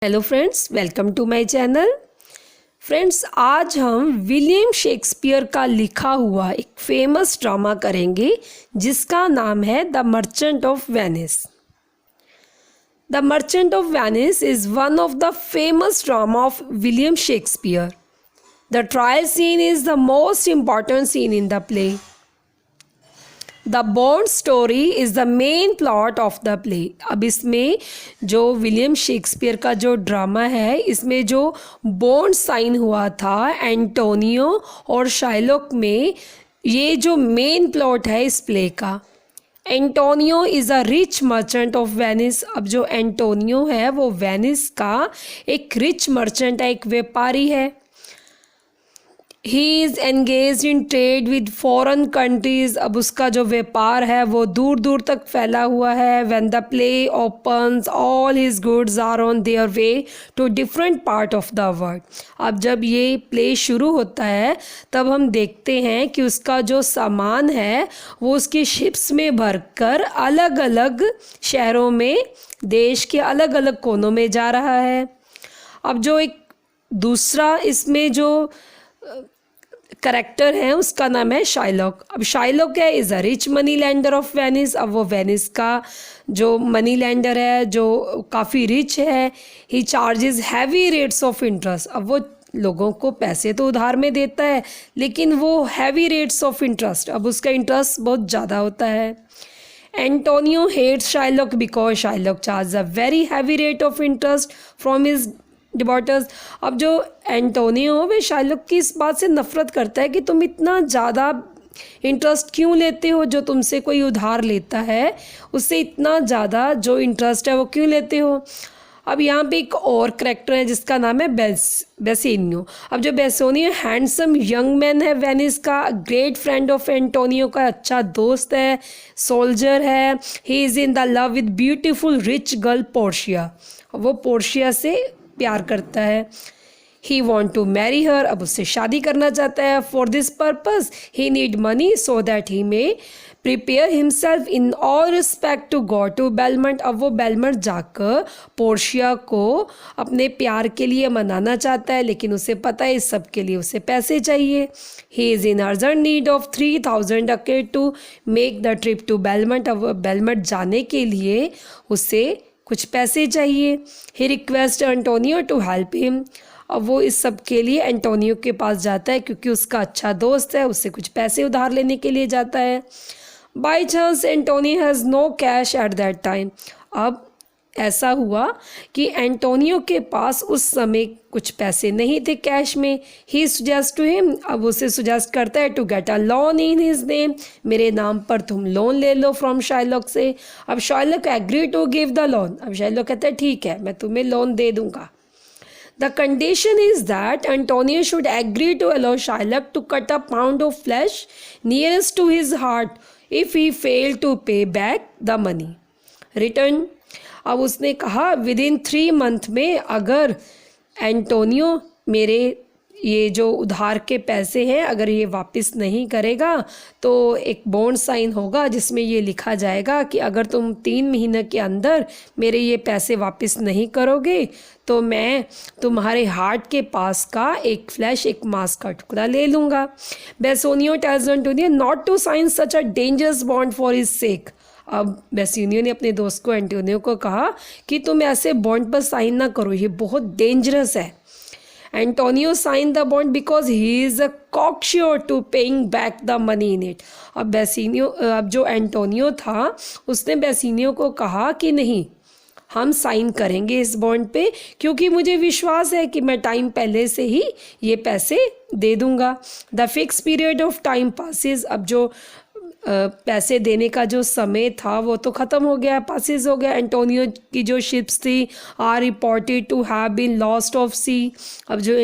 Hello friends, welcome to my channel. Friends, आज हम William Shakespeare का लिखा हुआ एक फेमस ड्रामा करेंगे जिसका नाम है the merchant of Venice. The merchant of Venice is one of the famous drama of William Shakespeare. The trial scene is the most important scene in the play. The bond story is the main plot of the play. अब इसमें जो William Shakespeare का जो drama है, इसमें जो bond sign हुआ था एंटोनियो और शाइलॉक में, ये जो मेन प्लॉट है इस प्ले का। Antonio is a rich merchant of Venice. अब जो एंटोनियो है वो वेनिस का एक रिच मर्चेंट है, एक व्यापारी है। He is engage in trade with foreign countries. अब उसका जो व्यापार है वो दूर दूर तक फैला हुआ है। When the play opens all his goods are on their way to different part of the world. अब जब ये प्ले शुरू होता है तब हम देखते हैं कि उसका जो सामान है वो उसकी शिप्स में भरकर अलग अलग शहरों में, देश के अलग अलग कोनों में जा रहा है। अब जो एक दूसरा इसमें जो करेक्टर है उसका नाम है शाइलॉक। अब शाइलॉक है is a rich money lender of Venice. अब वो वेनिस का जो मनी लैंडर है, जो काफ़ी रिच है। He charges heavy rates of interest. अब वो लोगों को पैसे तो उधार में देता है, लेकिन वो हैवी रेट्स ऑफ इंटरेस्ट, अब उसका इंटरेस्ट बहुत ज़्यादा होता है। Antonio hates Shylock because Shylock charge a very heavy rate of interest from his debtors. अब जो एंटोनियो वे शाइलॉक की इस बात से नफरत करता है कि तुम इतना ज़्यादा इंटरेस्ट क्यों लेते हो, जो तुमसे कोई उधार लेता है उससे इतना ज़्यादा जो इंटरेस्ट है वो क्यों लेते हो। अब यहाँ पे एक और करेक्टर है जिसका नाम है बेसिनियो। अब जो बेसिनियो हैंडसम यंग मैन है वेनिस का, ग्रेट फ्रेंड ऑफ एंटोनियो का, अच्छा दोस्त है, सोल्जर है। He is in the love with beautiful rich girl Portia. वो पोर्शिया से प्यार करता है। He want to marry her. अब उससे शादी करना चाहता है। For this purpose he need money so that he may prepare himself in all respect to go to Belmont. अब वो बेलमंट जाकर पोर्शिया को अपने प्यार के लिए मनाना चाहता है, लेकिन उसे पता है इस सब के लिए उसे पैसे चाहिए। He is in urgent need of 3000 ducat to make the trip to Belmont. अब बेलमंट जाने के लिए उसे कुछ पैसे चाहिए। He request Antonio to help him. अब वो इस सब के लिए एंटोनियो के पास जाता है क्योंकि उसका अच्छा दोस्त है, उससे कुछ पैसे उधार लेने के लिए जाता है। By chance Antonio has no cash at that time. अब ऐसा हुआ कि एंटोनियो के पास उस समय कुछ पैसे नहीं थे कैश में। He suggest to him. अब उसे सुजेस्ट करता है to get a loan in his name. मेरे नाम पर तुम लोन ले लो फ्रॉम शाइलॉक से। अब Shylock agree to give the loan. अब शाइलॉक कहता है ठीक है, मैं तुम्हें लोन दे दूंगा। The condition is that Antonio should agree to allow Shylock to cut a pound of flesh nearest to his heart if he fail to pay back the money return. अब उसने कहा विद इन 3 मंथ में अगर Antonio मेरे ये जो उधार के पैसे हैं अगर ये वापस नहीं करेगा तो एक बॉन्ड साइन होगा जिसमें ये लिखा जाएगा कि अगर तुम 3 महीने के अंदर मेरे ये पैसे वापस नहीं करोगे तो मैं तुम्हारे हार्ट के पास का एक फ्लैश, एक मांस का टुकड़ा ले लूँगा। Bassanio tells Antonio not to sign such a dangerous bond for his sake. अब बेसिनियो ने अपने दोस्त को एंटोनियो को कहा कि तुम ऐसे बॉन्ड पर साइन ना करो, ये बहुत डेंजरस है। Antonio sign the bond because he is a cocksure to paying back the money in it. अब जो एंटोनियो था उसने बेसिनियो को कहा कि नहीं, हम साइन करेंगे इस बॉन्ड पे क्योंकि मुझे विश्वास है कि मैं टाइम पहले से ही ये पैसे दे दूंगा। The fix period of time passes. अब जो पैसे देने का जो समय था वो तो ख़त्म हो गया, पासिस हो गया। एंटोनियो की जो शिप्स थी are reported to have been lost of sea. अब जो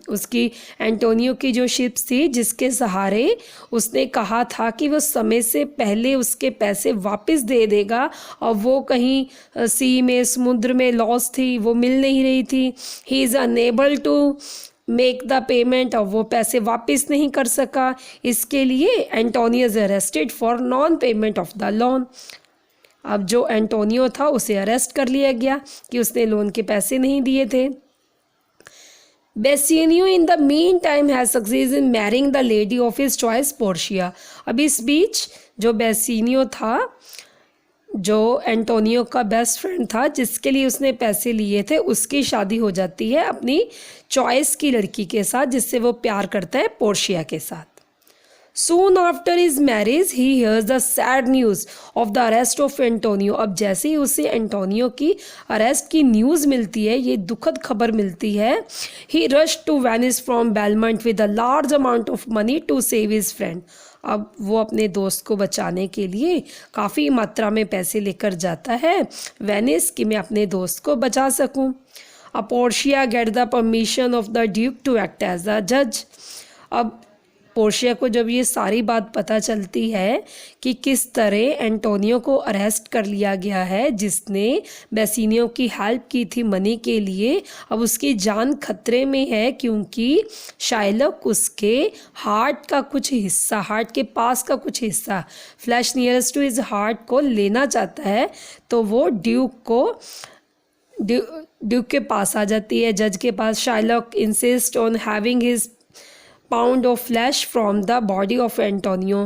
उसकी एंटोनियो की जो शिप्स थी जिसके सहारे उसने कहा था कि वो समय से पहले उसके पैसे वापस दे देगा, और वो कहीं सी में, समुद्र में लॉस थी, वो मिल नहीं रही थी। He is unable to make the payment. और वो पैसे वापस नहीं कर सका, इसके लिए Antonio is arrested for non payment of the loan. अब जो एंटोनियो था उसे अरेस्ट कर लिया गया कि उसने लोन के पैसे नहीं दिए थे। Bassanio in the mean time has succeed in marrying the lady of his choice Portia. अब इस बीच जो बेसिनियो था, जो एंटोनियो का बेस्ट फ्रेंड था, जिसके लिए उसने पैसे लिए थे, उसकी शादी हो जाती है अपनी चॉइस की लड़की के साथ, जिससे वो प्यार करता है, पोर्शिया के साथ। Soon after his marriage, he hears the sad news of the arrest of Antonio. अब जैसे ही उसे एंटोनियो की अरेस्ट की न्यूज़ मिलती है, ये दुखद खबर मिलती है, he rushed to Venice from Belmont with a large amount of money to save his friend. अब वो अपने दोस्त को बचाने के लिए काफ़ी मात्रा में पैसे लेकर जाता है वेनिस कि मैं अपने दोस्त को बचा सकूं। Portia get the permission of the duke to act as the जज। अब पोर्शिया को जब ये सारी बात पता चलती है कि किस तरह एंटोनियो को अरेस्ट कर लिया गया है, जिसने बेसिनियो की हेल्प की थी मनी के लिए, अब उसकी जान खतरे में है क्योंकि शाइलॉक उसके हार्ट का कुछ हिस्सा, हार्ट के पास का कुछ हिस्सा, flesh nearest to his heart को लेना चाहता है। तो वो ड्यूक के पास आ जाती है, जज के पास। Shylock insist on having his pound of flesh from the body of Antonio.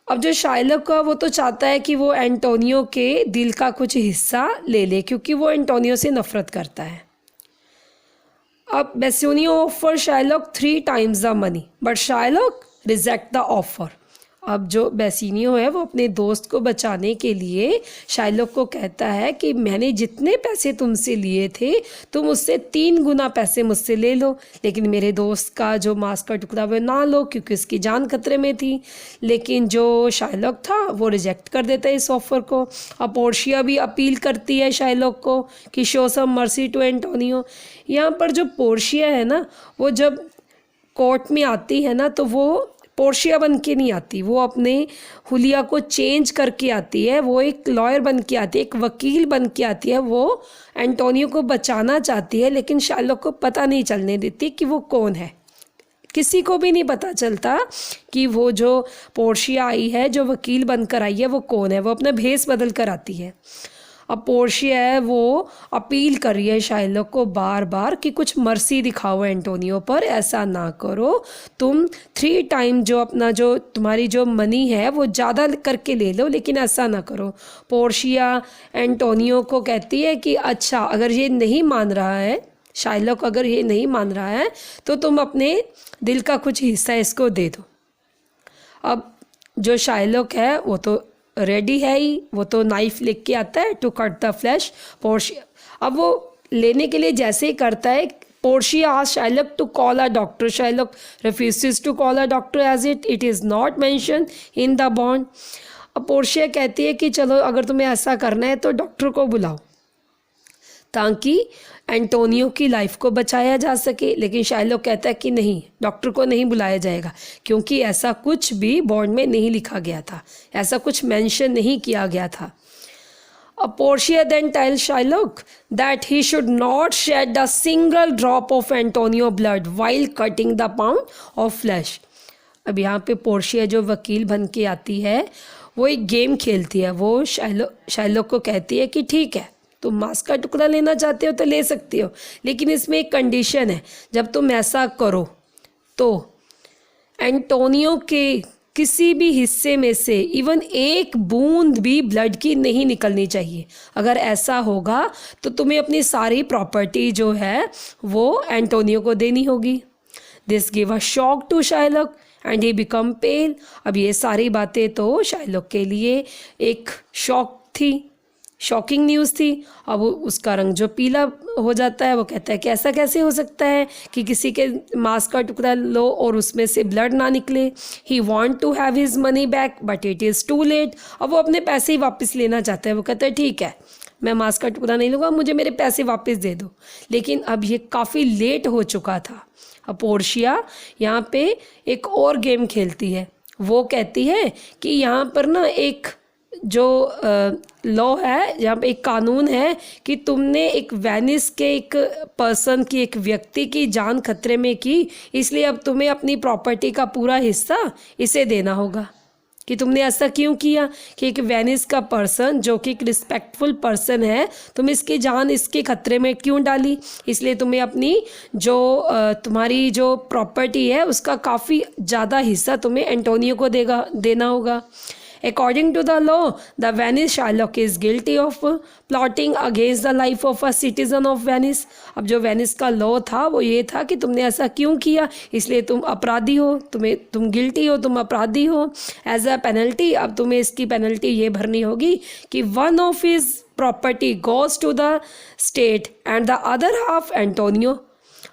अब जो शाइलॉक का, वो तो चाहता है कि वो एंटोनियो के दिल का कुछ हिस्सा ले ले, क्योंकि वो एंटोनियो से नफरत करता है। अब Bassanio offer Shylock 3 times the money, but Shylock reject the offer. अब जो बेसिनियो है वो अपने दोस्त को बचाने के लिए शाइलॉक को कहता है कि मैंने जितने पैसे तुमसे लिए थे, तुम उससे 3 गुना पैसे मुझसे ले लो, लेकिन मेरे दोस्त का जो मांस का टुकड़ा वो ना लो, क्योंकि उसकी जान खतरे में थी। लेकिन जो शाइलॉक था वो रिजेक्ट कर देता है इस ऑफ़र को। अब पोर्शिया भी अपील करती है शाइलॉक को कि show some mercy to Antonio. यहाँ पर जो पोर्शिया है ना, वो जब कोर्ट में आती है ना, तो वो पोर्शिया बन के नहीं आती, वो अपने हुलिया को चेंज करके आती है। वो एक लॉयर बन के आती है, एक वकील बन के आती है। वो एंटोनियो को बचाना चाहती है, लेकिन शाइलॉक को पता नहीं चलने देती कि वो कौन है। किसी को भी नहीं पता चलता कि वो जो पोर्शिया आई है, जो वकील बनकर आई है, वो कौन है। वो अपना भेस बदल कर आती है। अब पोर्शिया है वो अपील कर रही है शाइलॉक को बार बार कि कुछ मर्सी दिखाओ एंटोनियो पर, ऐसा ना करो, तुम 3 टाइम जो अपना जो तुम्हारी जो मनी है वो ज़्यादा करके ले लो, लेकिन ऐसा ना करो। पोर्शिया एंटोनियो को कहती है कि अच्छा, अगर ये नहीं मान रहा है, शाइलॉक अगर ये नहीं मान रहा है, तो तुम अपने दिल का कुछ हिस्सा इसको दे दो। अब जो शाइलॉक है वो तो रेडी है ही, वो तो नाइफ लेके आता है to cut the flesh. Portia अब वो लेने के लिए जैसे ही करता है, Portia asked Shylock to call a doctor. Shylock refuses to call a doctor as it is not mention in the bond. अब पोर्शिया कहती है कि चलो, अगर तुम्हें ऐसा करना है तो डॉक्टर को बुलाओ ताकि एंटोनियो की लाइफ को बचाया जा सके। लेकिन शाइलॉक कहता है कि नहीं, डॉक्टर को नहीं बुलाया जाएगा, क्योंकि ऐसा कुछ भी बॉन्ड में नहीं लिखा गया था, ऐसा कुछ मेंशन नहीं किया गया था। Portia then tells Shylock that he should not shed a single drop of Antonio blood while cutting the pound of flesh. अब यहाँ पे पोर्शिया जो वकील बन के आती है, वो एक गेम खेलती है। वो शाइलॉक को कहती है कि ठीक है, तुम मांस का टुकड़ा लेना चाहते हो तो ले सकते हो, लेकिन इसमें एक कंडीशन है, जब तुम ऐसा करो तो एंटोनियो के किसी भी हिस्से में से इवन एक बूंद भी ब्लड की नहीं निकलनी चाहिए। अगर ऐसा होगा तो तुम्हें अपनी सारी प्रॉपर्टी जो है वो एंटोनियो को देनी होगी। This give a shock to Shylock and he become pale. अब ये सारी बातें तो शाइलॉक के लिए एक शॉक थी, शॉकिंग न्यूज़ थी। अब उसका रंग जो पीला हो जाता है, वो कहता है कि ऐसा कैसे हो सकता है कि किसी के मांस का टुकड़ा लो और उसमें से ब्लड ना निकले। He want to have his money back but it is too late. अब वो अपने पैसे ही वापस लेना चाहता है। वो कहता है ठीक है, मैं मांस का टुकड़ा नहीं लूँगा, मुझे मेरे पैसे वापस दे दो। लेकिन अब ये काफ़ी लेट हो चुका था। अब पोर्शिया यहाँ पे एक और गेम खेलती है। वो कहती है कि यहाँ पर ना एक जो लॉ है, यहाँ पे एक कानून है कि तुमने एक वेनिस के एक पर्सन की, एक व्यक्ति की जान खतरे में की, इसलिए अब तुम्हें अपनी प्रॉपर्टी का पूरा हिस्सा इसे देना होगा। कि तुमने ऐसा क्यों किया, कि एक वेनिस का पर्सन जो कि एक रिस्पेक्टफुल पर्सन है, तुम इसकी जान इसके खतरे में क्यों डाली। इसलिए तुम्हें अपनी जो तुम्हारी जो प्रॉपर्टी है उसका काफ़ी ज़्यादा हिस्सा तुम्हें एंटोनियो को देना होगा। According to the law, the Venice Shylock is guilty of plotting against the life of a citizen of Venice. अब जो वेनिस का लॉ था वो ये था कि तुमने ऐसा क्यों किया, इसलिए तुम अपराधी हो, तुम गिल्टी हो, तुम अपराधी हो। एज अ पेनल्टी अब तुम्हें इसकी पेनल्टी ये भरनी होगी कि one of his property goes to the state and the other half Antonio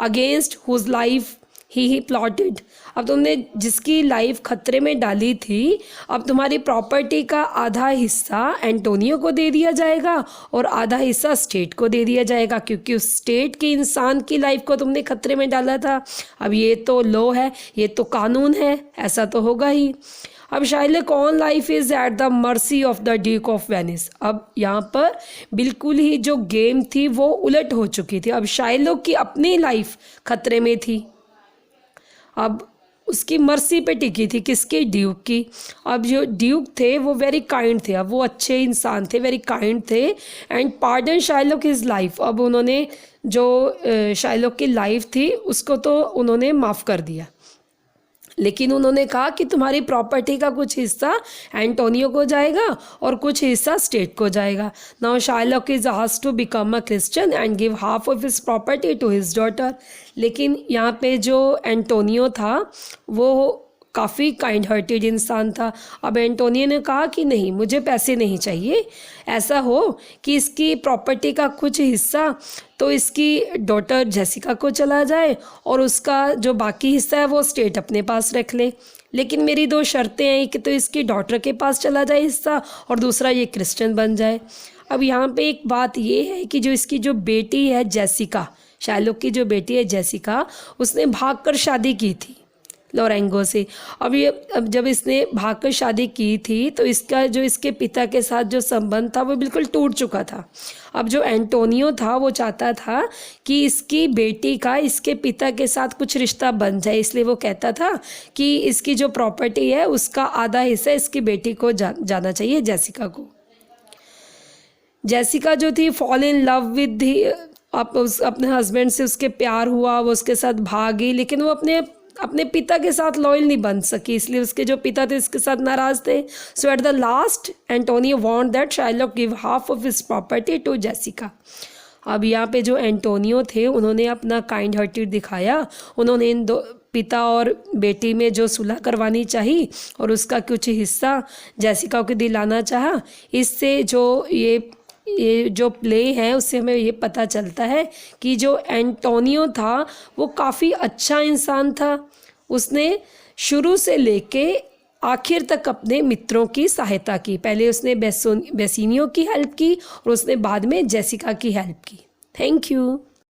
against whose life he plotted. अब तुमने जिसकी लाइफ खतरे में डाली थी, अब तुम्हारी प्रॉपर्टी का आधा हिस्सा एंटोनियो को दे दिया जाएगा और आधा हिस्सा स्टेट को दे दिया जाएगा, क्योंकि उस स्टेट के इंसान की लाइफ को तुमने खतरे में डाला था। अब ये तो लॉ है, ये तो कानून है, ऐसा तो होगा ही। अब Shylock on life is at the mercy of the Duke of Venice. अब यहाँ पर बिल्कुल ही जो गेम थी वो उलट हो चुकी थी। अब शाइलॉक की अपनी लाइफ खतरे में थी, अब उसकी मर्सी पे टिकी थी, किसकी, ड्यूक की। अब जो ड्यूक थे वो वेरी काइंड थे, अब वो अच्छे इंसान थे, वेरी काइंड थे and pardon Shylock his life. अब उन्होंने जो शाइलॉक की लाइफ थी उसको तो उन्होंने माफ़ कर दिया, लेकिन उन्होंने कहा कि तुम्हारी प्रॉपर्टी का कुछ हिस्सा एंटोनियो को जाएगा और कुछ हिस्सा स्टेट को जाएगा। Now Shylock is asked to become a Christian and give half of his property to his daughter. लेकिन यहाँ पे जो एंटोनियो था वो काफ़ी काइंड हार्टेड इंसान था। अब एंटोनियो ने कहा कि नहीं, मुझे पैसे नहीं चाहिए, ऐसा हो कि इसकी प्रॉपर्टी का कुछ हिस्सा तो इसकी डॉटर जेसिका को चला जाए और उसका जो बाकी हिस्सा है वो स्टेट अपने पास रख ले। लेकिन मेरी दो शर्तें हैं कि तो इसकी डॉटर के पास चला जाए हिस्सा और दूसरा ये क्रिश्चियन बन जाए। अब यहाँ पे एक बात ये है कि जो इसकी जो बेटी है जेसिका, शाइलॉक की जो बेटी है जेसिका, उसने भागकर शादी की थी लोरेंगो से। अब जब इसने भागकर शादी की थी तो इसका जो इसके पिता के साथ जो संबंध था वो बिल्कुल टूट चुका था। अब जो एंटोनियो था वो चाहता था कि इसकी बेटी का इसके पिता के साथ कुछ रिश्ता बन जाए, इसलिए वो कहता था कि इसकी जो प्रॉपर्टी है उसका आधा हिस्सा इसकी बेटी को जाना चाहिए, जेसिका को। जेसिका जो थी फॉल इन लव विद अपने हस्बैंड से उसके प्यार हुआ, वो उसके साथ भागी, लेकिन वो अपने पिता के साथ लॉयल नहीं बन सकी, इसलिए उसके जो पिता थे इसके साथ नाराज थे। So at the last Antonio want that Shylock give half of his property to Jessica. अब यहाँ पे जो एंटोनियो थे उन्होंने अपना काइंड हार्टेड दिखाया, उन्होंने इन दो पिता और बेटी में जो सुलह करवानी चाहिए और उसका कुछ हिस्सा जेसिका को दिलाना चाहा। इससे जो ये जो प्ले है उससे हमें ये पता चलता है कि जो एंटोनियो था वो काफ़ी अच्छा इंसान था। उसने शुरू से लेके आखिर तक अपने मित्रों की सहायता की। पहले उसने बेसिनियो की हेल्प की और उसने बाद में जेसिका की हेल्प की। Thank you.